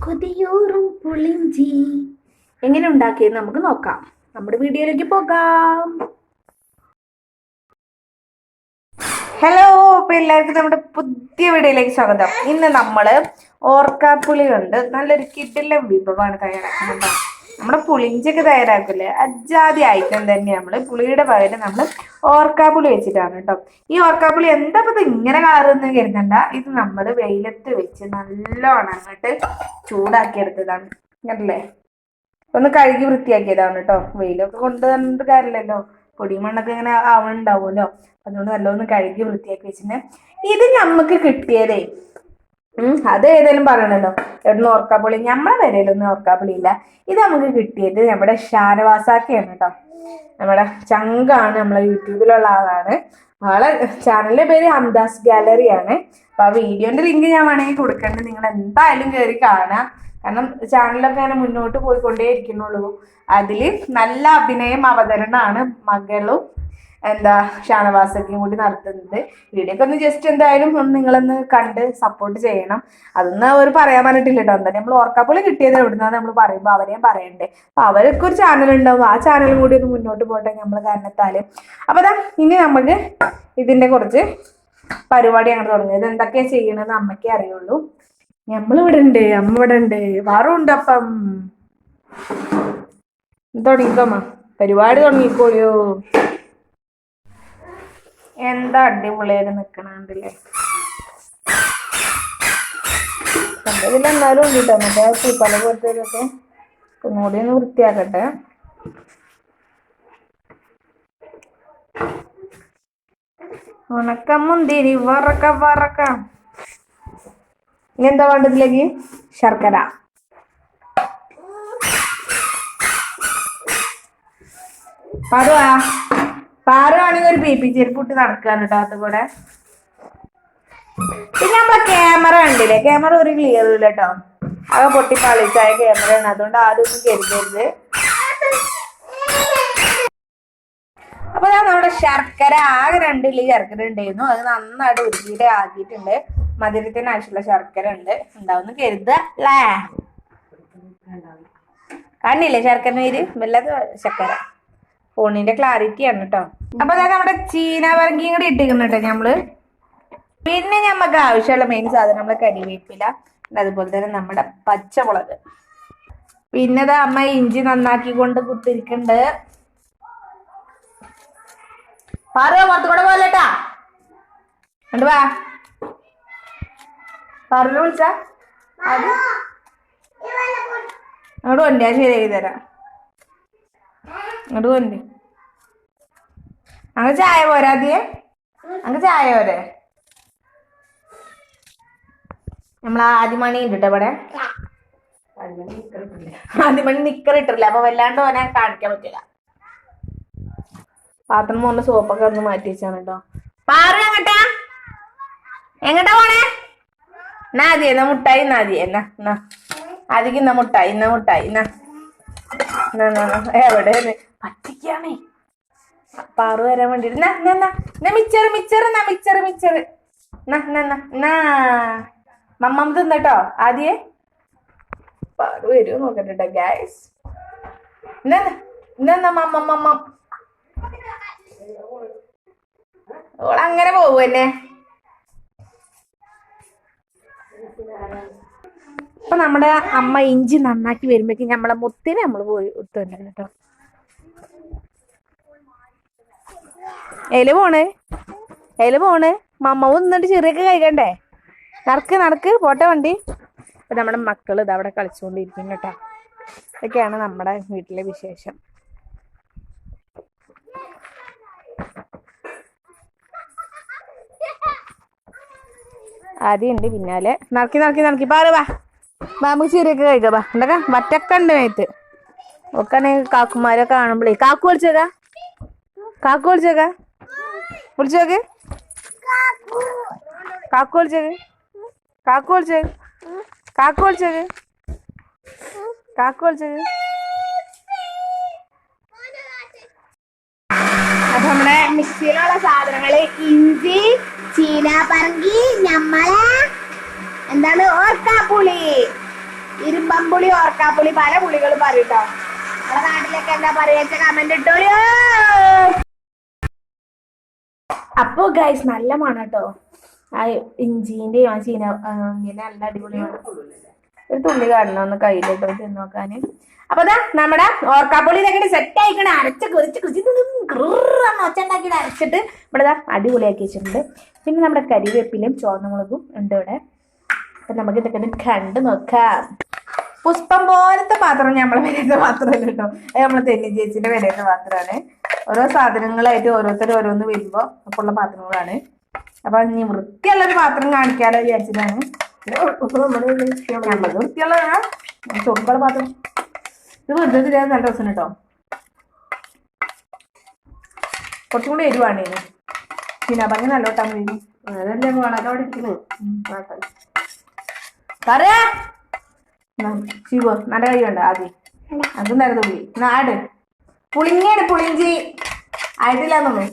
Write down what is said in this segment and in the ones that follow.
കൊതിയൂറും പുളിഞ്ചി എങ്ങനെ ഉണ്ടാക്കിയെന്ന് നമുക്ക് നോക്കാം. നമ്മുടെ വീഡിയോയിലേക്ക് പോകാം. ഹലോ, അപ്പൊ എല്ലാവർക്കും നമ്മുടെ പുതിയ വീഡിയോയിലേക്ക് സ്വാഗതം. ഇന്ന് നമ്മള് ഓർക്കാപ്പുളി കൊണ്ട് നല്ലൊരു കിടിലൻ വിഭവമാണ് തയ്യാറാക്കുന്നത്. നമ്മുടെ പുളിഞ്ചൊക്കെ തയ്യാറാക്കില്ലേ, അജാതി ഐറ്റം തന്നെ. നമ്മള് പുളിയുടെ പകരം നമ്മൾ ഓർക്കാപ്പുളി വെച്ചിട്ടാണ് കേട്ടോ. ഈ ഓർക്കാപ്പുളി എന്താ ഇത് ഇങ്ങനെ കളറൊന്നും കരുതണ്ട. ഇത് നമ്മൾ വെയിലത്ത് വെച്ച് നല്ലോണം അങ്ങോട്ട് ചൂടാക്കിയെടുത്തതാണ്. കണ്ടില്ലേ, ഒന്ന് കഴുകി വൃത്തിയാക്കിയതാണ് കേട്ടോ. വെയിലൊക്കെ കൊണ്ട് തന്നിട്ട് കാര്യമില്ലല്ലോ, പൊടി മണ്ണൊക്കെ ഇങ്ങനെ ആവണുണ്ടാവുമല്ലോ. അതുകൊണ്ട് നല്ലോണം കഴുകി വൃത്തിയാക്കി വെച്ചിട്ട് ഇത് നമുക്ക് കിട്ടിയതേ അത് ഏതായാലും പറയണല്ലോ, എവിടുന്ന് ഓർക്കാപ്പുളി, നമ്മളെ വരയിലൊന്നും ഓർക്കാപ്പുളി ഇല്ല. ഇത് നമുക്ക് കിട്ടിയത് നമ്മുടെ ഷാനവാസാക്കിയാണ് കേട്ടോ. നമ്മുടെ ചങ്കാണ്, നമ്മളെ യൂട്യൂബിലുള്ള ആളാണ്. ആളെ ചാനലിന്റെ പേര് ഹംദാസ് ഗാലറി ആണ്. അപ്പൊ ആ വീഡിയോന്റെ ലിങ്ക് ഞാൻ വേണമെങ്കിൽ കൊടുക്കണ്ട്, നിങ്ങൾ എന്തായാലും കയറി കാണാം. കാരണം ചാനലൊക്കെ അങ്ങനെ മുന്നോട്ട് പോയിക്കൊണ്ടേ ഇരിക്കുന്നുള്ളൂ. അതില് നല്ല അഭിനയം അവതരണമാണ് മകളും ഷാനവാസൊക്കെയും കൂടി നടത്തുന്നത്. വീഡിയോ ഒക്കെ ഒന്ന് ജസ്റ്റ് എന്തായാലും നിങ്ങളൊന്ന് കണ്ട് സപ്പോർട്ട് ചെയ്യണം. അതൊന്നും അവർ പറയാൻ പറഞ്ഞിട്ടില്ല കേട്ടോ. എന്തായാലും നമ്മൾ ഓർക്കാപ്പുളി കിട്ടിയത് എവിടുന്നാന്ന് നമ്മൾ പറയുമ്പോൾ അവരെയും പറയണ്ടേ. അപ്പൊ അവർക്ക് ഒരു ചാനൽ ഉണ്ടാവും, ആ ചാനലും കൂടി ഒന്ന് മുന്നോട്ട് പോട്ടെ നമ്മൾ കാരണത്താല്. അപ്പൊ ഇനി നമുക്ക് ഇതിന്റെ കുറച്ച് പരിപാടി അങ്ങനെ തുടങ്ങി. ഇത് എന്തൊക്കെയാ ചെയ്യണമെന്ന് അമ്മയ്ക്കേ അറിയുള്ളൂ. നമ്മളിവിടെ ഉണ്ട്, അമ്മ ഇവിടെ ഉണ്ട്, വാറുണ്ട്. അപ്പം തുടങ്ങിക്കോമ്മ, പരിപാടി തുടങ്ങിക്കോയോ. എന്താ അടിപൊളിയായിട്ട് നിക്കണല്ലേ. ഇതിലെന്നാലും ഉണ്ട് കേട്ടോ. മറ്റേ പൂപ്പല പോലത്തേതൊക്കെ ഒന്നുകൂടി ഒന്ന് വൃത്തിയാക്കട്ടെ. ഉണക്കം മുന്തിരി വറക്കാം. ഇനി എന്താ വേണ്ടതിലേക്ക്? ശർക്കര. പാറുവാണെങ്കിൽ ഒരു പി ചെരുപ്പ് ഇട്ട് നടക്കാണ് കേട്ടോ. അത് കൂടെ പിന്നെ നമ്മളെ ക്യാമറ കണ്ടില്ലേ, ക്യാമറ ഒരു ക്ലിയർ ഇല്ല കേട്ടോ. അത് പൊട്ടിപ്പാളിച്ചായ ക്യാമറയാണ്, അതുകൊണ്ട് ആരും ഒന്നും കരുതരുത്. അപ്പൊ നമ്മുടെ ശർക്കര ആകെ 2 കിലോ ശർക്കര ഉണ്ടായിരുന്നു. അത് നന്നായിട്ട് ഉരുക്കിയിട്ട് ആക്കിയിട്ടുണ്ട്. മധുരത്തിന് ആവശ്യമുള്ള ശർക്കര ഉണ്ടാവുന്ന കരുതല്ലേ. കണ്ടില്ലേ ശർക്കര നീര്, വല്ലാത്ത ശർക്കര. ഫോണിന്റെ ക്ലാരിറ്റിയാണ് കേട്ടോ. അപ്പൊ നമ്മുടെ ചീന പറങ്കിയും കൂടി ഇട്ടിരിക്കുന്നു കേട്ടോ നമ്മള്. പിന്നെ ഞമ്മക്ക് ആവശ്യമുള്ള മെയിൻ സാധനം നമ്മളെ കരിവേപ്പില, അതുപോലെ തന്നെ നമ്മുടെ പച്ചമുളക്. പിന്നെ അമ്മ ഇഞ്ചി നന്നാക്കി കൊണ്ട് കുത്തിരിക്കുന്നുണ്ട്. പുറത്തുകൂടെ പോലെട്ടാ, കണ്ടു വാ. പറഞ്ഞു വിളിച്ച അത് അങ്ങോട്ട് വണ്ടി, ഞാൻ ശരിയാക്കി തരാം. അങ്ങോട്ട് വണ്ടി. അങ്ങ് ചായ പോരാതിയെ, അങ്ങ് ചായ പോരെ. നമ്മൾ ആദ്യമണി ഉണ്ട് കേട്ടോ ഇവിടെ. ആദ്യമണി നിക്കറിട്ടില്ല, അപ്പൊ വല്ലാണ്ട് പോനെ കാണിക്കാൻ പറ്റില്ല. പാത്രം പോകുന്ന സോപ്പൊക്കെ ഒന്ന് മാറ്റി വെച്ചാണ് കേട്ടോ. പാറു എങ്ങട്ടാ പോണേ? നാദി എന്നാ മുട്ടായി, നാദി എന്നാ ആദ്യം ഇന്ന മുട്ടായി, എവിടെ പറ്റിക്കാണേ. പാറു വരാൻ വേണ്ടിട്ട് മിച്ചറ് മമ്മ തിന്നട്ടോ ആദ്യേ. പാറു വരുമോ നോക്കട്ടെ ഗൈസ്. മമ്മ ഓളങ്ങനെ പോവന്നെ. അപ്പൊ നമ്മുടെ അമ്മ ഇഞ്ചി നന്നാക്കി വരുമ്പോഴേക്കും നമ്മളെ മുത്തിനെ നമ്മള് പോയി ഇട്ടുണ്ടല്ലോ കേട്ടോ. എല് പോണ് മമ്മ നിന്നിട്ട് ചെറിയൊക്കെ കഴിക്കണ്ടേ. നടക്ക് പോട്ടെ വണ്ടി. അപ്പൊ നമ്മുടെ മക്കള് ഇതവിടെ കളിച്ചുകൊണ്ടിരിക്കും കേട്ടോ. ഇതൊക്കെയാണ് നമ്മുടെ വീട്ടിലെ വിശേഷം. ആദ്യം ഉണ്ട് പിന്നാലെ. നടക്കി പാറുവാ, നമുക്ക് ചെറിയൊക്കെ കഴിക്കാം. എന്തൊക്കെ മറ്റൊക്കെ ഉണ്ട് മേത്ത്. ഒക്കെയാണെങ്കിൽ കാക്കുമാരെ കാണുമ്പോഴേ കാക്കു വിളിച്ചേക്കാ, വിളിച്ചോക്ക്. അപ്പൊ നമ്മുടെ മിക്സിയിലുള്ള സാധനങ്ങള് ഇഞ്ചി, ചീന പറങ്കി, നമ്മളെ എന്താണ് ഓർക്കാപ്പുളി, ഇരുമ്പമ്പുളി ഓർക്കാപ്പുളി പല പുളികളും പറയൂട്ടോ. നമ്മുടെ നാട്ടിലൊക്കെ എന്താ പറയാ കമന്റ് ഇട്ടോളൂ. അപ്പൊ ഗൈസ് നല്ല മണം കേട്ടോ. ആ ഇഞ്ചിന്റെയും ആ ചീന ഇങ്ങനെ നല്ല അടിപൊളിയാണ്. ഒരു തുള്ളി കാണണം ഒന്ന് കയ്യിലിട്ടോ തിന്ന് നോക്കാന്. അപ്പൊ അതാ നമ്മുടെ ഓർക്കാപ്പുളി ഇതൊക്കെ സെറ്റ് ആയിക്കണ അരച്ച് കുറിച്ച് ഒച്ച ഉണ്ടാക്കിയിട്ട് അരച്ചിട്ട് ഇവിടെ അടിപൊളിയാക്കി വെച്ചിട്ടുണ്ട്. പിന്നെ നമ്മുടെ കരിവേപ്പിലയും ചുവന്നമുളകും ഉണ്ട് ഇവിടെ. അപ്പൊ നമുക്ക് ഇതൊക്കെ കണ്ടു നോക്കാം. പുഷ്പം പോലത്തെ പാത്രം നമ്മളെ വിലയുടെ പാത്രമല്ല കേട്ടോ, അത് നമ്മളെ തെന്നി ചേച്ചിന്റെ വിലയുടെ പാത്രമാണ്. ഓരോ സാധനങ്ങളായിട്ട് ഓരോരുത്തരും ഓരോന്ന് വരുമ്പോ അപ്പൊ ഉള്ള പാത്രങ്ങളാണ്. അപ്പൊ ഇനി വൃത്തിയുള്ളൊരു പാത്രം കാണിക്കാലോ വിചാരിച്ചതാണ്. നമ്മളത് വൃത്തിയുള്ളതാണ് ചൊറുക്കുള്ള പാത്രം. ഇത് വെറുതെ തിരിയാൻ നല്ല രസം കേട്ടോ. കുറച്ചും കൂടി എരിവാണ് ഇത്. പിന്നെ ഭംഗി നല്ലോട്ടാൻ വേണ്ടി അതല്ലേ വളരെ അവിടെ ഇരിക്കുന്നു. പറയാ ശിവ നല്ല കഴിയുണ്ട് ആദ്യം അതും നേരെ തുള്ളി നാട് പുളിങ്ങയാണ് പുളിഞ്ചി ആയിട്ടില്ലാന്നുള്ളൂ.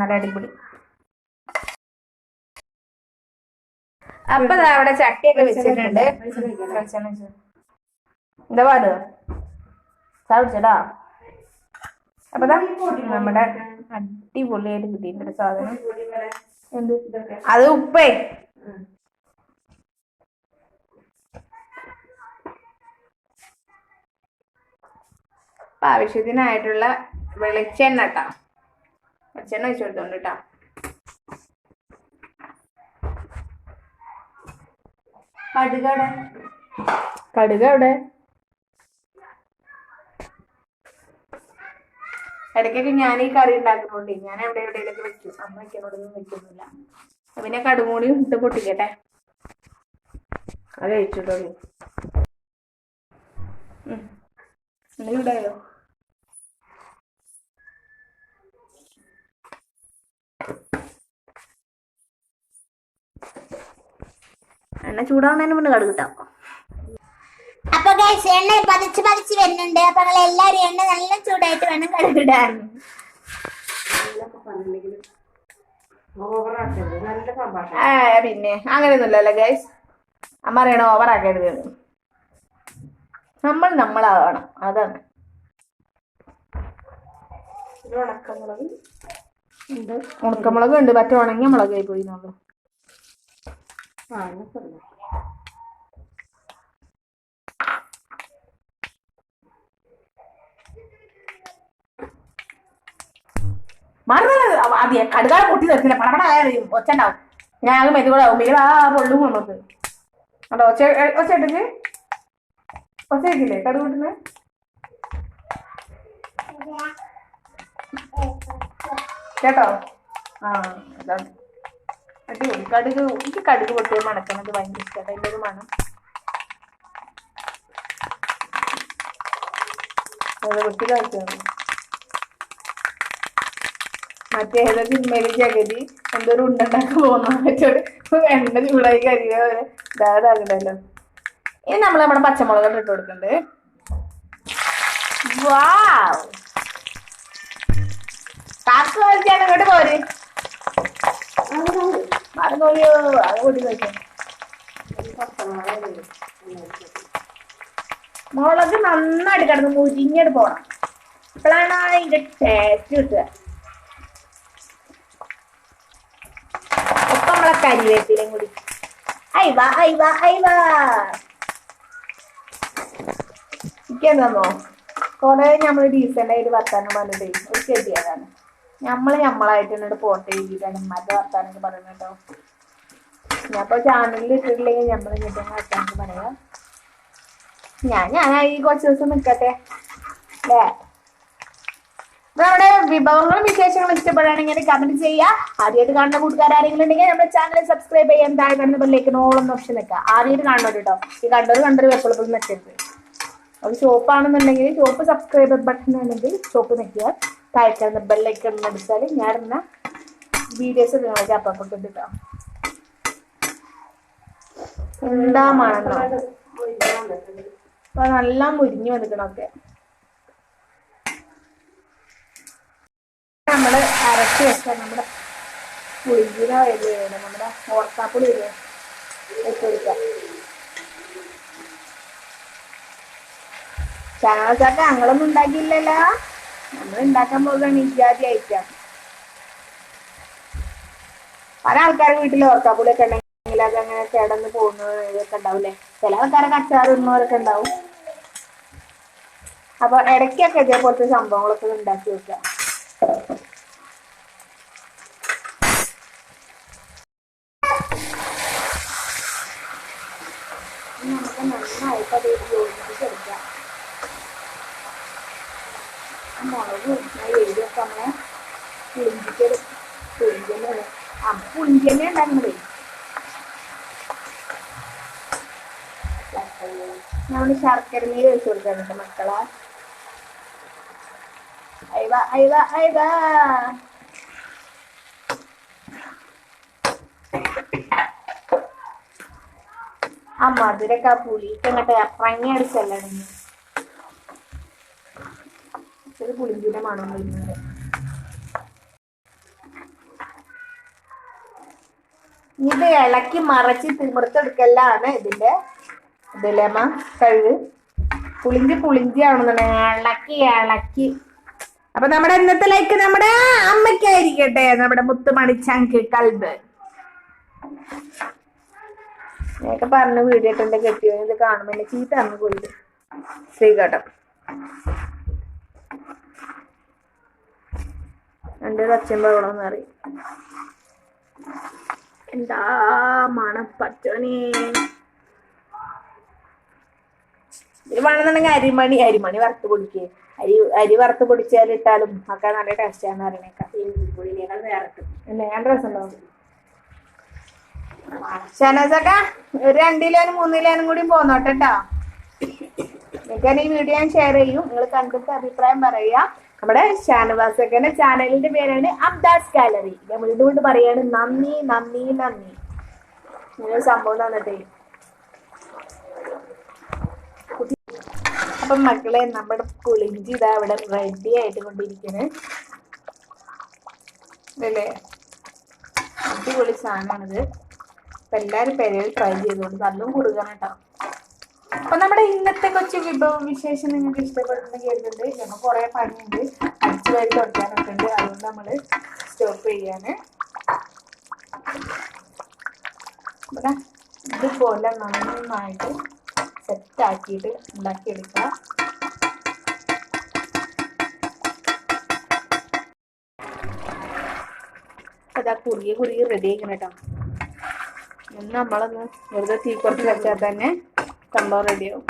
നല്ല അടിപൊളി. അപ്പൊ അവിടെ ചട്ടിയൊക്കെ വെച്ചിട്ടുണ്ട്. എന്താ പാട് സാധിച്ചടാ. അപ്പൊ നമ്മുടെ അടിപൊളിയായിട്ട് കിട്ടിയിട്ടുണ്ട് സാധനം. എന്ത് അത് ഉപ്പേ ആവശ്യത്തിനായിട്ടുള്ള വെളിച്ചെണ്ണ കേട്ടോ. വെളിച്ചെണ്ണ വെച്ച് കൊടുത്തോണ്ട് കേട്ടോ. കടുക് അവിടെ ഇടയ്ക്കൊക്കെ ഞാൻ ഈ കറി ഉണ്ടാക്കുന്നുണ്ട്. ഞാൻ എവിടെയൊക്കെ വെക്കും. അമ്മ വെക്കുന്നോടൊന്നും വെക്കുന്നില്ല. പിന്നെ കടുകും കൂടി ഇട്ട് പൊട്ടിക്കട്ടെ. അത് കഴിച്ചിട്ടോ ഇവിടെയോ. എണ്ണ ചൂടാവുന്നതിന് മുന്നേ കടുക് കിട്ടാം. അപ്പൊ ഗൈസ് എണ്ണ പതിച്ച് വരുന്നുണ്ട്. അപ്പൊ നിങ്ങൾ എല്ലാരും എണ്ണ നല്ല ചൂടായിട്ട് വേണം കടുകിടാൻ. പിന്നെ അങ്ങനെയൊന്നുമില്ലല്ലോ ഗൈസ്. അമ്മ അറിയണോ ഓവറാക്കരുത്. നമ്മളാവണം അതാണ്. ഉണക്കമുളക് ഉണ്ട്. മറ്റേ ഉണങ്ങിയ മുളകായി പോയി നമ്മൾ. ആദ്യം കടുകാട് പൊട്ടി നിർത്തില്ല പടപടായാലും ഒച്ച ഉണ്ടാവും. ഞാൻ മെതുകൂടാവും പിന്നെ പൊള്ളും നമുക്ക്. അതോ ഒച്ച ഇട്ടിട്ട് ഒച്ച ഇട്ടില്ലേ കടുക് കൂട്ടുന്നത്. കേട്ടോ അതാണ് അടിപൊളി. എനിക്ക് കടുക് പൊട്ടിയ മണക്കുന്നത് ഭയങ്കര ഇഷ്ടമാണ്. അതിൻ്റെ ഒരു മണം പൊട്ടി കഴിക്കുന്നു. മറ്റേ ഏതോ സിനിമയിലെ ജഗതി എന്തൊരു ഉണ്ടാക്കാൻ പോകുന്ന മറ്റോട് എണ്ണ ചൂടായി കരിയ പോലെ ഇതാകണ്ടല്ലോ. ഇനി നമ്മൾ നമ്മുടെ പച്ചമുളക് ഇട്ട് കൊടുക്കണ്ട്. കാക്ക് കളിച്ചാണ് ഇങ്ങോട്ട് പോര്. അത് പോയോ അത് കൂട്ടി കഴിച്ചു. മുളക് നന്നായിട്ട് കിടന്ന് മുരിഞ്ഞിട്ട് പോണം. അപ്പോഴാണ് അതിന്റെ ടേസ്റ്റ് കിട്ടുക. ഒപ്പം നമ്മളെ കരിവേപ്പിലയും കൂടി എനിക്കെന്താന്നോ കൊറേ നമ്മള് ഡീസൻ്റായിട്ട് വർത്താനം പറഞ്ഞിട്ടേ ഒരു ചെടിയാണ്. നമ്മളായിട്ട് എന്നിട്ട് പോട്ടെ എഴുതിയിട്ടാണ് മറ്റേ വർത്താനൊക്കെ പറയുന്നത് കേട്ടോ. ഞാൻ ഇപ്പൊ ചാനലിൽ ഇട്ടിട്ടില്ലെങ്കിൽ നമ്മൾ ഇങ്ങോട്ട് വർത്താനൊക്കെ പറയാം. ഞാൻ ഈ കുറച്ച് ദിവസം നിൽക്കട്ടെ അല്ലേ. നമ്മുടെ വിഭവങ്ങളും വിശേഷങ്ങളും ഇഷ്ടപ്പെടുകയാണെങ്കിൽ കമന്റ് ചെയ്യുക. ആദ്യമായിട്ട് കാണുന്ന കൂട്ടുകാരെങ്കിലും ഉണ്ടെങ്കിൽ നമ്മുടെ ചാനൽ സബ്സ്ക്രൈബ് ചെയ്യാൻ താഴെ കാണുന്ന ബെല്ലേക്ക് ഓളെന്ന ഓപ്ഷൻ വെക്കുക. ആദ്യമായിട്ട് കാണുന്നവർ കേട്ടോ. ഈ കണ്ടൊരു എപ്പോഴും നിൽക്കരുത്. അത് ഷോപ്പാണെന്നുണ്ടെങ്കിൽ ഷോപ്പ് സബ്സ്ക്രൈബർ ബട്ടൺ ആണെങ്കിൽ ഷോപ്പ് നിൽക്കുക. താഴെ കാണുന്ന ബെല്ലേക്ക് അടിച്ചാൽ ഞാൻ ഇടുന്ന വീഡിയോസ് നിങ്ങൾക്ക് അപ്പം കിട്ടോ. എന്താ മണന്നോ അപ്പൊ നല്ല മുരിഞ്ഞു വന്നിക്കണൊക്കെ. നമ്മള് അരച്ച് വെച്ച നമ്മുടെ പുളിഞ്ചിന വയല് നമ്മുടെ ഓർക്കാപ്പുളി ഇല്ലേ വെച്ച് കൊടുക്കാം. ചാനച്ചാക്ക ഞങ്ങളൊന്നും ഉണ്ടാക്കിയില്ലല്ലോ, നമ്മൾ ഉണ്ടാക്കാൻ പോകുകയാണ് ഇജാതി ഐറ്റം. പല ആൾക്കാരുടെ വീട്ടിൽ ഓർക്കാപ്പുളിയൊക്കെ ഉണ്ടെങ്കിൽ അതങ്ങനെ കിടന്ന് പോകുന്നത് ഇതൊക്കെ ഉണ്ടാവില്ലേ. ചില ആൾക്കാരെ കച്ചാറ് ഇടുന്നവരൊക്കെ ഉണ്ടാവും. അപ്പൊ ഇടയ്ക്കൊക്കെ ഇതേപോലത്തെ സംഭവങ്ങളൊക്കെ ഉണ്ടാക്കി വെക്കുക. നമുക്ക് നന്നായിട്ട് അത് യോജിപ്പിച്ചെടുക്കാം. മുളകും എരിവൊക്കെ നമ്മളെ പുളിഞ്ചി തന്നെ ഉണ്ടാക്കുന്നത്. നമ്മൾ ശർക്കര നീര് വെച്ച് കൊടുക്കാറുണ്ട് മക്കളെ. അയവ അയവ അയവ ആ മധുരൊക്കെ ആ പുളിക്ക് അങ്ങോട്ട് ഇറങ്ങി അടിച്ചല്ലാണ് ഒരു പുളിഞ്ചിന്റെ മണം വരുന്നത്. ഇത് ഇളക്കി മറച്ച് തിമിർത്തെടുക്കലാണ് ഇതിന്റെ ഇതിലേമ്മ കഴിവ്. പുളിഞ്ചി ആവണമെന്നുണ്ടെങ്കിൽ ഇളക്കി. അപ്പൊ നമ്മുടെ ഇന്നത്തെ ലൈക്ക് നമ്മുടെ അമ്മയ്ക്കായിരിക്കട്ടെ, നമ്മുടെ മുത്തുമണിച്ചങ്ക് കൽബ്. ഞാനൊക്കെ പറഞ്ഞു വീഡിയോ ഇട്ടെന്റെ കെട്ടിയോ ഇത് കാണുമ്പോ എന്നെ ചീത്ത അന്ന് പോയിട്ട് ശ്രീകേട്ടം എന്റെ അച്ഛൻ ബഹളമെന്ന് അറിയും. എന്താ മണം പറ്റോനെ. ഇത് വേണമെന്നുണ്ടെങ്കിൽ അരിമണി വറുത്ത് പൊടിക്കേ. അരി വറുത്ത് പൊടിച്ചാൽ ഇട്ടാലും ഒക്കെ നല്ല ടേസ്റ്റാന്ന് പറയണേക്കാം. ഞാൻ രസം ഉണ്ടാവും. ഷാനവാസക്ക ഒരു 2 കിലോനും 3 കിലോനും കൂടി പോന്നോട്ടെട്ടോ. നിങ്ങൾക്ക് ഈ വീഡിയോ ഞാൻ ഷെയർ ചെയ്യും. നിങ്ങൾ കണ്ടിട്ട് അഭിപ്രായം പറയുക. നമ്മുടെ ഷാനവാസക്കന്റെ ചാനലിന്റെ പേരാണ് അബ്ദാസ് ഗാലറി. ഞാൻ വീണ്ടും പറയാണ് നന്ദി. ഇങ്ങനെ സംഭവം തന്നിട്ടേ. അപ്പം മക്കളെ നമ്മുടെ പുളിഞ്ചി ഇതാ ഇവിടെ റെഡി ആയിട്ട് കൊണ്ടിരിക്കുന്നത് അല്ലേ. അടിപൊളി സാധനമാണിത്. അപ്പൊ എല്ലാരും പേരുകൾ ട്രൈ ചെയ്തോണ്ട് നല്ലും കുറുകണം കേട്ടോ. അപ്പൊ നമ്മുടെ ഇന്നത്തെ കൊച്ചു വിഭവ വിശേഷം നിങ്ങൾക്ക് ഇഷ്ടപ്പെടുന്നെങ്കിൽ കേൾക്കുന്നുണ്ട്. ഞങ്ങൾ കുറെ പണിയുണ്ട്, അടിച്ചു വാരി തുടക്കാനൊക്കെ ഉണ്ട്. അതുകൊണ്ട് നമ്മള് സ്റ്റോപ്പ് ചെയ്യാണ്. ഇതുപോലെ നന്നായിട്ട് സെറ്റ് ആക്കിയിട്ട് ഉണ്ടാക്കിയെടുക്കാം. അതാ കുറുകി റെഡി ആക്കണം കേട്ടോ. നമ്മളൊന്ന് വെറുതെ തീ കുറച്ച് വെച്ചാൽ തന്നെ സംഭവം റെഡിയാവും.